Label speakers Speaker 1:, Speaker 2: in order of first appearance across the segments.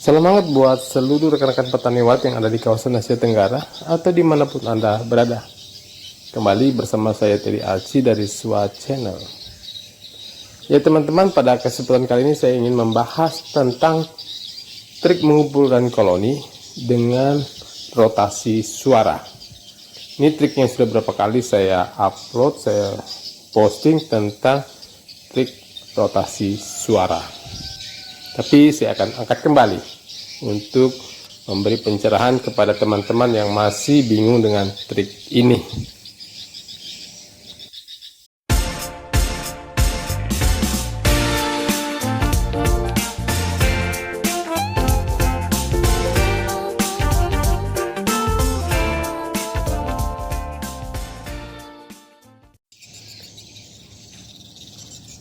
Speaker 1: Semangat buat seluruh rekan-rekan petani walet yang ada di kawasan Asia Tenggara atau dimanapun Anda berada. Kembali bersama saya Teddy Archie dari SWA Channel. Ya teman-teman, pada kesempatan kali ini saya ingin membahas tentang trik mengumpulkan koloni dengan rotasi suara. Ini trik yang sudah berapa kali saya upload, saya posting tentang trik rotasi suara. Tapi saya akan angkat kembali untuk memberi pencerahan kepada teman-teman yang masih bingung dengan trik ini.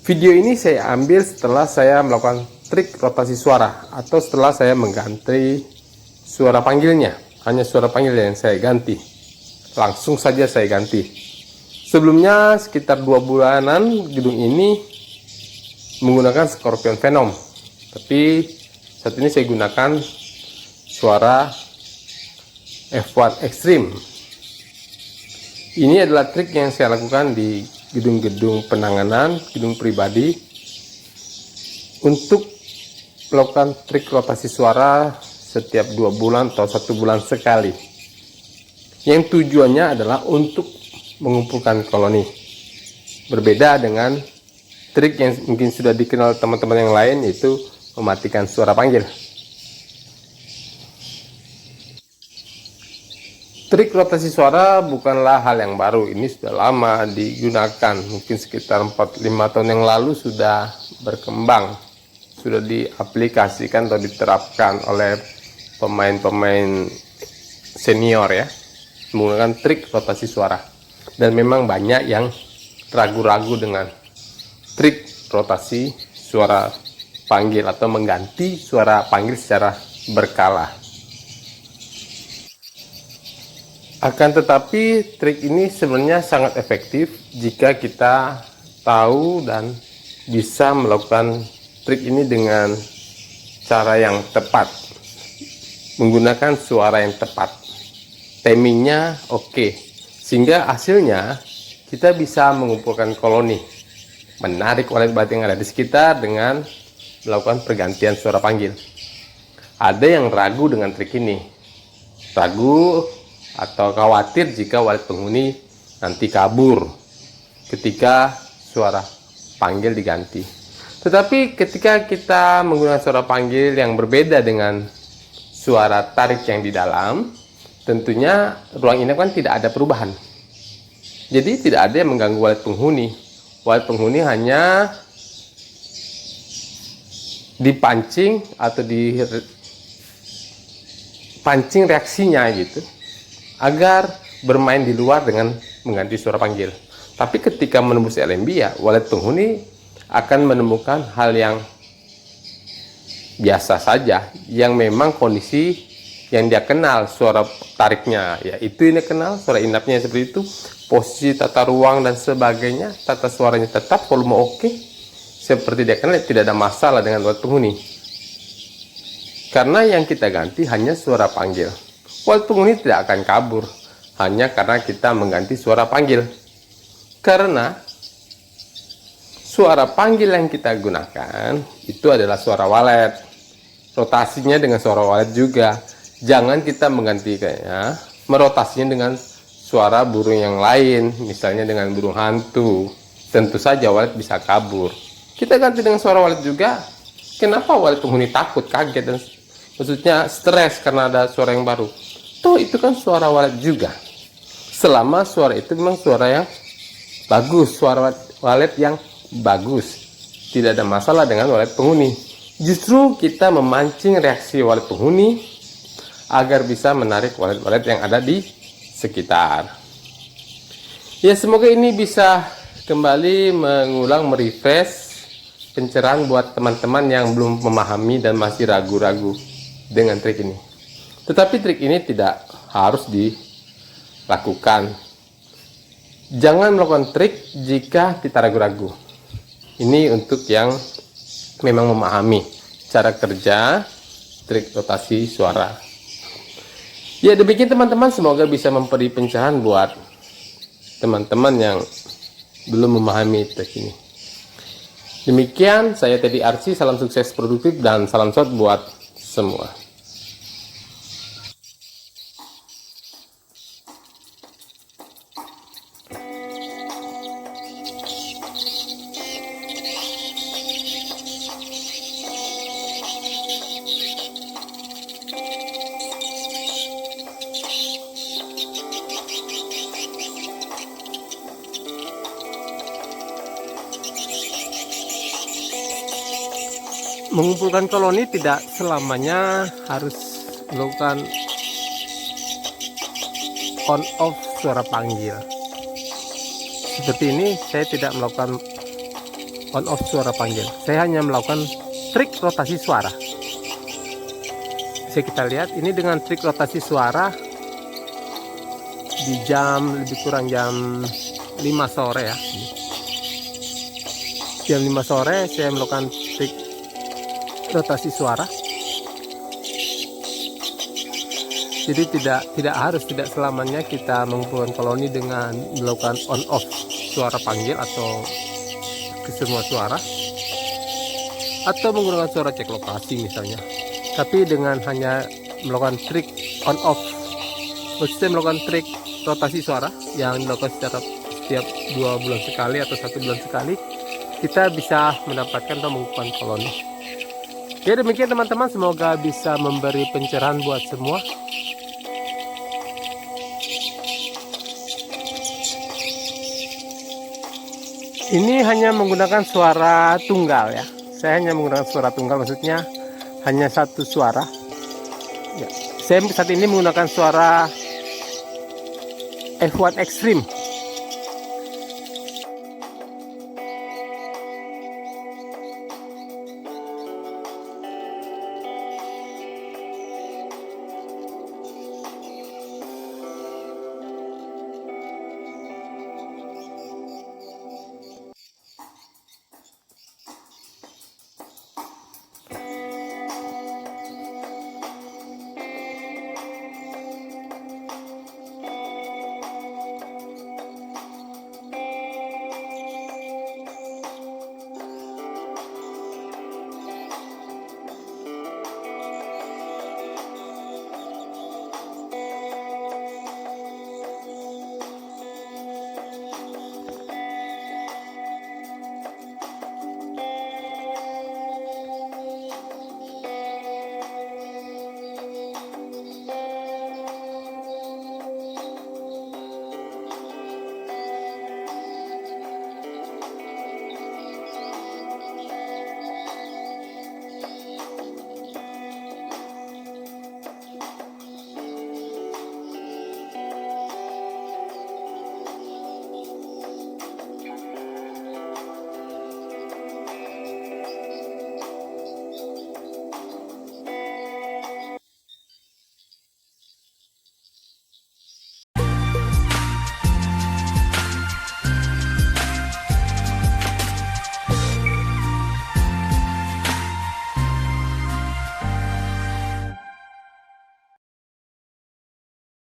Speaker 1: Video ini saya ambil setelah saya melakukan trik rotasi suara atau setelah saya mengganti suara panggilnya. Hanya suara panggil yang saya ganti. Langsung saja saya ganti. Sebelumnya sekitar 2 bulanan gedung ini menggunakan Scorpion Venom. Tapi saat ini saya gunakan suara F1 Extreme. Ini adalah trik yang saya lakukan di gedung-gedung penanganan, gedung pribadi untuk melakukan trik rotasi suara setiap 2 bulan atau 1 bulan sekali. Yang tujuannya adalah untuk mengumpulkan koloni. Berbeda dengan trik yang mungkin sudah dikenal teman-teman yang lain, yaitu mematikan suara panggil. Trik rotasi suara bukanlah hal yang baru, ini sudah lama digunakan, mungkin sekitar 4-5 tahun yang lalu sudah berkembang, sudah diaplikasikan atau diterapkan oleh pemain-pemain senior ya, menggunakan trik rotasi suara. Dan memang banyak yang ragu-ragu dengan trik rotasi suara panggil atau mengganti suara panggil secara berkala. Akan tetapi trik ini sebenarnya sangat efektif jika kita tahu dan bisa melakukan trik ini dengan cara yang tepat, menggunakan suara yang tepat, timingnya oke, sehingga hasilnya kita bisa mengumpulkan koloni, menarik walet-walet yang ada di sekitar dengan melakukan pergantian suara panggil. Ada yang ragu dengan trik ini, ragu atau khawatir jika walet penghuni nanti kabur ketika suara panggil diganti. Tetapi ketika kita menggunakan suara panggil yang berbeda dengan suara tarik yang di dalam, tentunya ruang inap kan tidak ada perubahan. Jadi tidak ada yang mengganggu walet penghuni. Walet penghuni hanya dipancing atau dipancing reaksinya gitu, agar bermain di luar dengan mengganti suara panggil. Tapi ketika menembus LMB ya, walet penghuni akan menemukan hal yang biasa saja, yang memang kondisi yang dia kenal, suara tariknya ya itu ini kenal, suara inapnya seperti itu, posisi tata ruang dan sebagainya, tata suaranya tetap, volume oke, seperti dia kenal, tidak ada masalah dengan walet penghuni. Karena yang kita ganti hanya suara panggil. Walet penghuni tidak akan kabur hanya karena kita mengganti suara panggil. Karena suara panggil yang kita gunakan itu adalah suara walet. Rotasinya dengan suara walet juga. Jangan kita menggantikannya, merotasinya dengan suara burung yang lain, misalnya dengan burung hantu. Tentu saja walet bisa kabur. Kita ganti dengan suara walet juga. Kenapa walet penghuni takut, kaget, dan maksudnya stres karena ada suara yang baru? Itu kan suara walet juga. Selama suara itu memang suara yang bagus, suara walet yang bagus, tidak ada masalah dengan walet penghuni. Justru kita memancing reaksi walet penghuni agar bisa menarik walet-walet yang ada di sekitar. Ya, semoga ini bisa kembali mengulang, merefresh pencerahan buat teman-teman yang belum memahami dan masih ragu-ragu dengan trik ini. Tetapi trik ini tidak harus dilakukan. Jangan melakukan trik jika kita ragu-ragu. Ini untuk yang memang memahami cara kerja trik rotasi suara. Ya demikian teman-teman, semoga bisa memberi pencerahan buat teman-teman yang belum memahami trik ini. Demikian, saya Teddy Arsi, salam sukses produktif dan salam shot buat semua. Mengumpulkan koloni tidak selamanya harus melakukan on off suara panggil. Seperti ini saya tidak melakukan on off suara panggil. Saya hanya melakukan trik rotasi suara. Bisa kita lihat ini dengan trik rotasi suara di jam lebih kurang jam 5 sore ya. Jam 5 sore saya melakukan trik rotasi suara. Jadi tidak selamanya kita mengumpulkan koloni dengan melakukan on off suara panggil atau ke semua suara, atau menggunakan suara cek lokasi misalnya. Tapi dengan hanya melakukan trik on off, maksudnya melakukan trik rotasi suara yang dilakukan secara setiap 2 bulan sekali atau 1 bulan sekali, kita bisa mendapatkan atau mengumpulkan koloni. Ya demikian teman-teman, semoga bisa memberi pencerahan buat semua. Ini hanya menggunakan suara tunggal ya. Saya hanya menggunakan suara tunggal, maksudnya hanya satu suara. Ya. Saya saat ini menggunakan suara F1 Extreme.